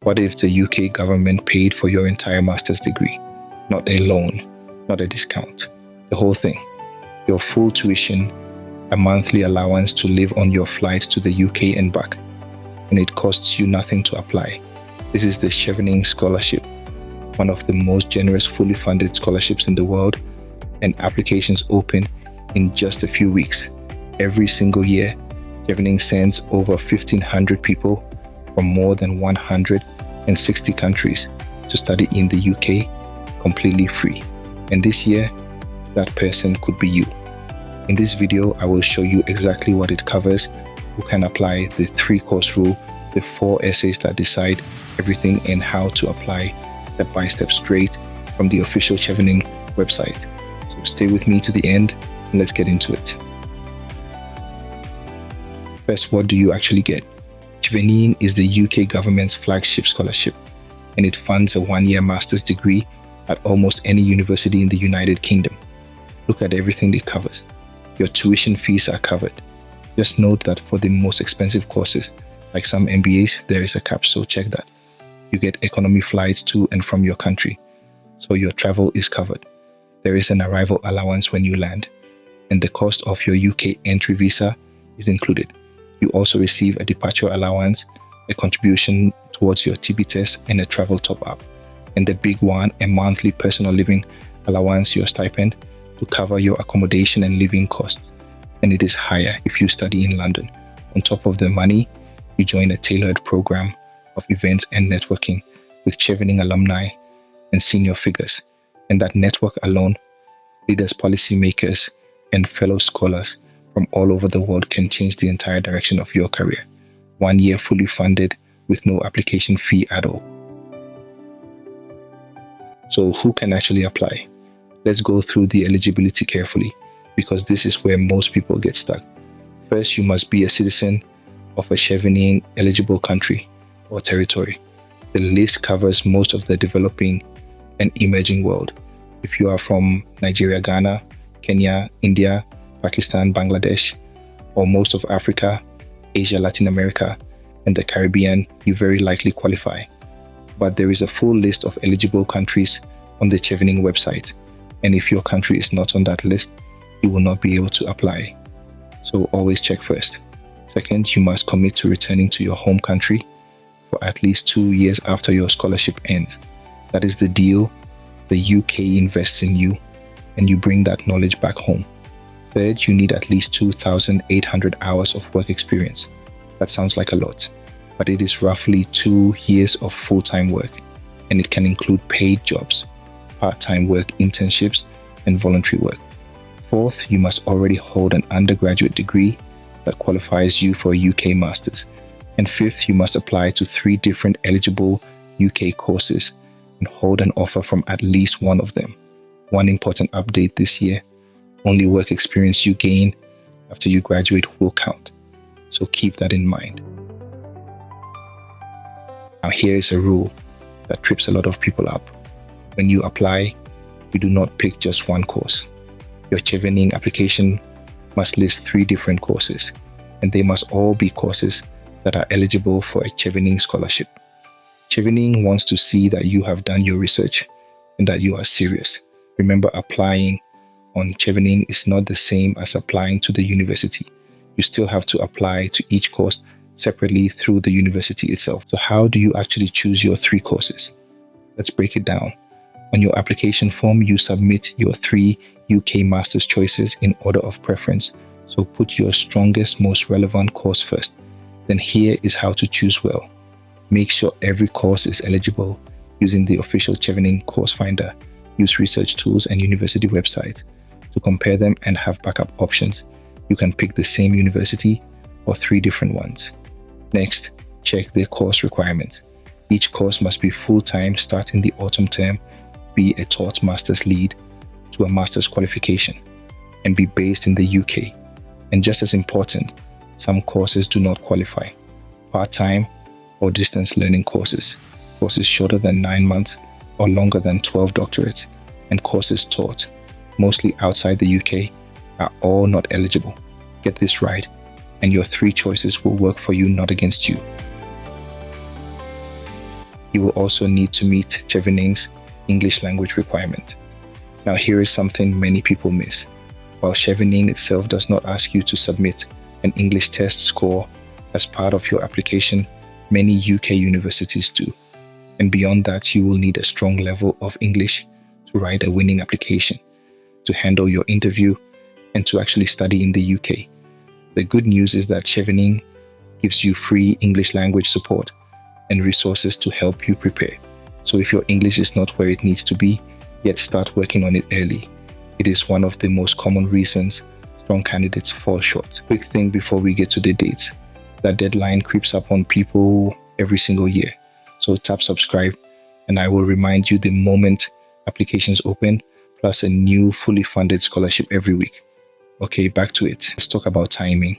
What if the UK government paid for your entire master's degree? Not a loan, not a discount. The whole thing. Your full tuition, a monthly allowance to live on your flight to the UK and back. And it costs you nothing to apply. This is the Chevening Scholarship, one of the most generous fully funded scholarships in the world, and applications open in just a few weeks. Every single year, Chevening sends over 1,500 people from more than 160 countries to study in the UK completely free. And this year, that person could be you. In this video, I will show you exactly what it covers, who can apply, the 3-course rule, the 4 essays that decide everything, and how to apply step by step straight from the official Chevening website. So stay with me to the end and let's get into it. First, what do you actually get? Chevening is the UK government's flagship scholarship, and it funds a 1-year master's degree at almost any university in the United Kingdom. Look at everything it covers. Your tuition fees are covered. Just note that for the most expensive courses, like some MBAs, there is a cap, so check that. You get economy flights to and from your country, so your travel is covered. There is an arrival allowance when you land, and the cost of your UK entry visa is included. You also receive a departure allowance, a contribution towards your TB test, and a travel top-up. And the big one, a monthly personal living allowance, your stipend, to cover your accommodation and living costs. And it is higher if you study in London. On top of the money, you join a tailored program of events and networking with Chevening alumni and senior figures. And that network alone, leaders, policymakers, and fellow scholars from all over the world can change the entire direction of your career. 1 year fully funded with no application fee at all. So who can actually apply? Let's go through the eligibility carefully, because this is where most people get stuck. First, you must be a citizen of a Chevening eligible country or territory. The list covers most of the developing and emerging world. If you are from Nigeria, Ghana, Kenya, India, Pakistan, Bangladesh, or most of Africa, Asia, Latin America, and the Caribbean, you very likely qualify. But there is a full list of eligible countries on the Chevening website, and if your country is not on that list, you will not be able to apply. So always check first. Second, you must commit to returning to your home country for at least 2 years after your scholarship ends. That is the deal. The UK invests in you, and you bring that knowledge back home. Third, you need at least 2,800 hours of work experience. That sounds like a lot, but it is roughly 2 years of full-time work, and it can include paid jobs, part-time work, internships, and voluntary work. Fourth, you must already hold an undergraduate degree that qualifies you for a UK Masters. And fifth, you must apply to 3 different eligible UK courses and hold an offer from at least one of them. One important update this year: only work experience you gain after you graduate will count. So keep that in mind. Now here is a rule that trips a lot of people up. When you apply, you do not pick just one course. Your Chevening application must list 3 different courses, and they must all be courses that are eligible for a Chevening scholarship. Chevening wants to see that you have done your research and that you are serious. Remember, applying on Chevening is not the same as applying to the university. You still have to apply to each course separately through the university itself. So how do you actually choose your 3 courses? Let's break it down. On your application form, you submit your 3 UK Masters choices in order of preference. So put your strongest, most relevant course first. Then here is how to choose well. Make sure every course is eligible using the official Chevening course finder. Use research tools and university websites to compare them and have backup options. You can pick the same university or 3 different ones. Next, check the course requirements. Each course must be full-time starting the autumn term, be a taught master's lead to a master's qualification, and be based in the UK. And just as important, some courses do not qualify. Part-time or distance learning courses shorter than 9 months or longer than 12 doctorates, and courses taught mostly outside the UK are all not eligible. Get this right, and your 3 choices will work for you, not against you. You will also need to meet Chevening's English language requirement. Now here is something many people miss. While Chevening itself does not ask you to submit an English test score as part of your application, many UK universities do. And beyond that, you will need a strong level of English to write a winning application, to handle your interview, and to actually study in the UK. The good news is that Chevening gives you free English language support and resources to help you prepare. So if your English is not where it needs to be, yet start working on it early. It is one of the most common reasons strong candidates fall short. Quick thing before we get to the dates. That deadline creeps up on people every single year. So tap subscribe and I will remind you the moment applications open, plus a new fully funded scholarship every week. Okay, back to it. Let's talk about timing,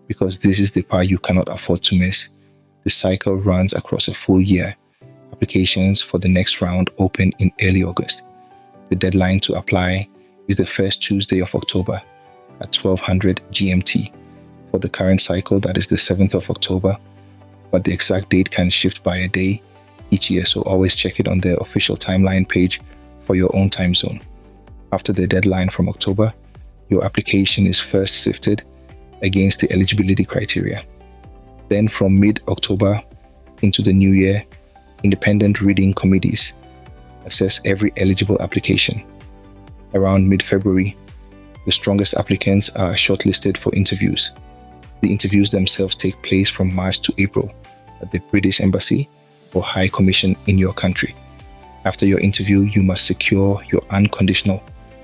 because this is the part you cannot afford to miss. The cycle runs across a full year. Applications for the next round open in early August. The deadline to apply is the first Tuesday of October at 1200 GMT. For the current cycle, that is the 7th of October, but the exact date can shift by a day each year, so always check it on the official timeline page for your own time zone. After the deadline from October, your application is first sifted against the eligibility criteria. Then from mid-October into the new year, independent reading committees assess every eligible application. Around mid-February, the strongest applicants are shortlisted for interviews. The interviews themselves take place from March to April at the British Embassy or High Commission in your country. After your interview, you must secure your unconditional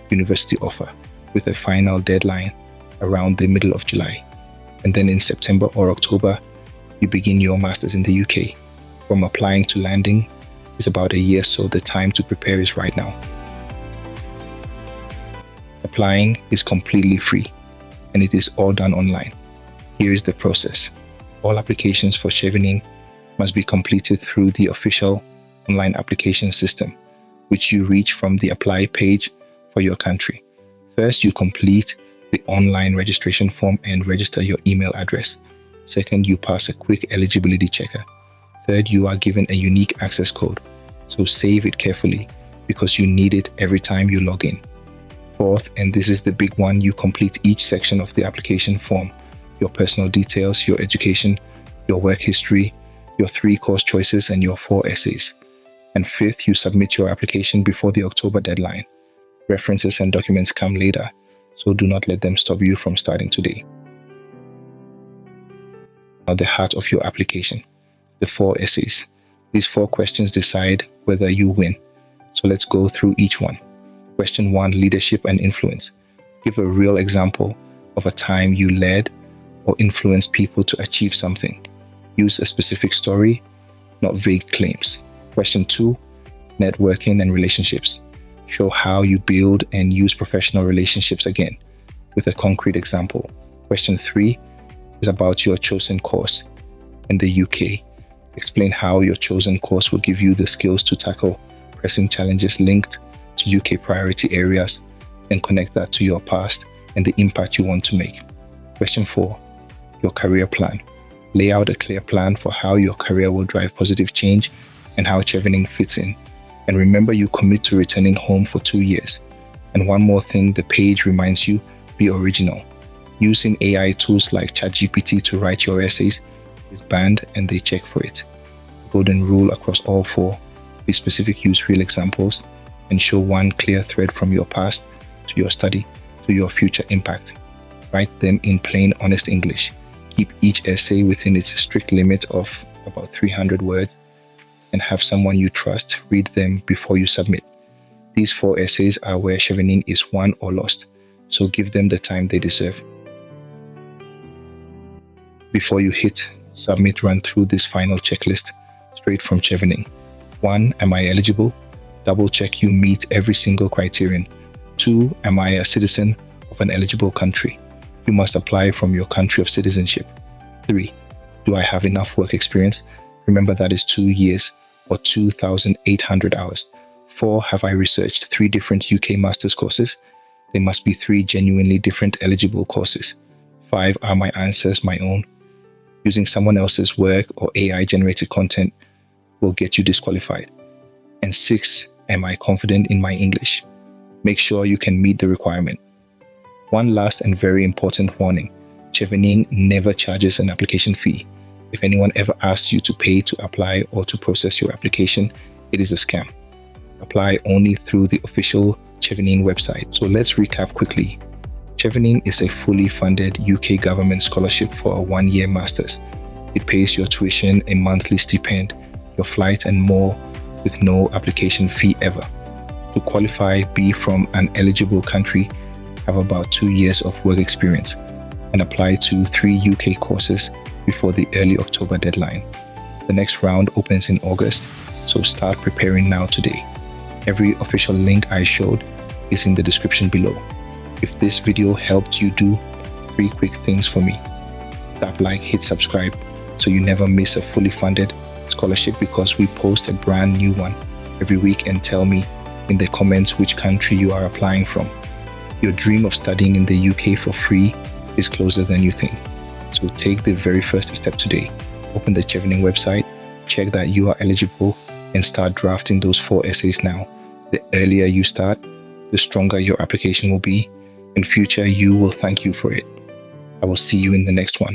university offer with a final deadline around the middle of July. And then in September or October, you begin your master's in the UK. From applying to landing is about a year, so the time to prepare is right now. Applying is completely free and it is all done online. Here is the process. All applications for Chevening must be completed through the official online application system, which you reach from the apply page for your country. First, you complete the online registration form and register your email address. Second, you pass a quick eligibility checker. Third, you are given a unique access code, so save it carefully because you need it every time you log in. Fourth, and this is the big one, you complete each section of the application form: your personal details, your education, your work history, your 3 course choices, and your 4 essays. And fifth, you submit your application before the October deadline. References and documents come later, so do not let them stop you from starting today. Now, the heart of your application, the 4 essays. These 4 questions decide whether you win. So let's go through each one. Question 1, leadership and influence. Give a real example of a time you led or influenced people to achieve something. Use a specific story, not vague claims. Question 2, networking and relationships. Show how you build and use professional relationships again with a concrete example. Question 3 is about your chosen course in the UK. Explain how your chosen course will give you the skills to tackle pressing challenges linked to UK priority areas, and connect that to your past and the impact you want to make. Question 4, your career plan. Lay out a clear plan for how your career will drive positive change and how Chevening fits in. And remember, you commit to returning home for 2 years. And one more thing, the page reminds you, be original. Using AI tools like ChatGPT to write your essays is banned and they check for it. Golden rule across all 4, be specific, use real examples, and show one clear thread from your past to your study to your future impact. Write them in plain, honest English. Keep each essay within its strict limit of about 300 words and have someone you trust read them before you submit. These 4 essays are where Chevening is won or lost, so give them the time they deserve. Before you hit submit, run through this final checklist straight from Chevening. 1, am I eligible? Double check you meet every single criterion. 2, am I a citizen of an eligible country? You must apply from your country of citizenship. 3, do I have enough work experience? Remember, that is 2 years or 2,800 hours. 4, have I researched 3 different UK master's courses? They must be 3 genuinely different eligible courses. 5, are my answers my own? Using someone else's work or AI generated content will get you disqualified. And 6, am I confident in my English? Make sure you can meet the requirement. One last and very important warning: Chevening never charges an application fee. If anyone ever asks you to pay to apply or to process your application, it is a scam. Apply only through the official Chevening website. So let's recap quickly. Chevening is a fully funded UK government scholarship for a 1-year master's. It pays your tuition, a monthly stipend, your flight and more with no application fee ever. To qualify, be from an eligible country, have about 2 years of work experience, and apply to 3 UK courses before the early October deadline. The next round opens in August, so start preparing now today. Every official link I showed is in the description below. If this video helped you, do 3 quick things for me. Tap like, hit subscribe so you never miss a fully funded scholarship, because we post a brand new one every week, and tell me in the comments which country you are applying from. Your dream of studying in the UK for free is closer than you think. So take the very first step today. Open the Chevening website, check that you are eligible, and start drafting those 4 essays now. The earlier you start, the stronger your application will be. In future, you will thank you for it. I will see you in the next one.